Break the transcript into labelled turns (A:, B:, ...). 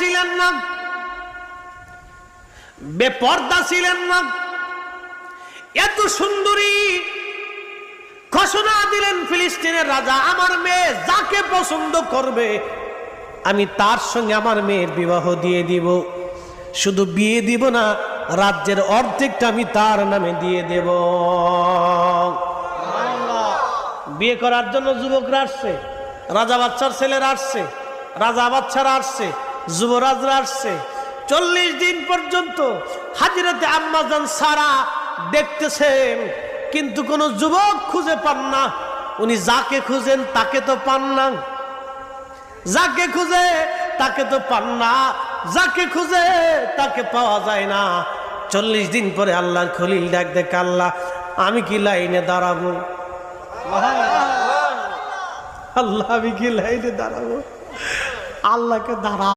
A: ছিলেন না, বেপর্দা ছিলেন না। এত সুন্দরী ঘোষণা দিলেন ফিলিস্তিনের রাজা, আমার মেয়ে যাকে পছন্দ করবে আমি তার সঙ্গে আমার মেয়ের বিবাহ দিয়ে দিব। শুধু বিয়ে দিব না, রাজ্যের অর্ধেকটা আমি তার নামে দিয়ে দেব। বিয়ে করার জন্য যুবকরা আসছে, রাজা বাচ্চার ছেলেরা আসছে, রাজা বাচ্চারা আসছে, যুবরাজরা আসছে। 40 দিন পর্যন্ত হাজরতে আম্মাজান সারা দেখতেছেন, কিন্তু কোন যুবক খুঁজে পান না। উনি যাকে খুঁজেন তাকে তো পান না, যাকে খুঁজে তাকে তো পান না, যাকে খুঁজে তাকে পাওয়া যায় না। 40 দিন পরে আল্লাহর খলিল ডাক দেখে, আল্লাহ আমি কি লাইনে দাঁড়াবো? আল্লাহ আমি কি লাইনে দাঁড়াবো? আল্লাহকে দাঁড়া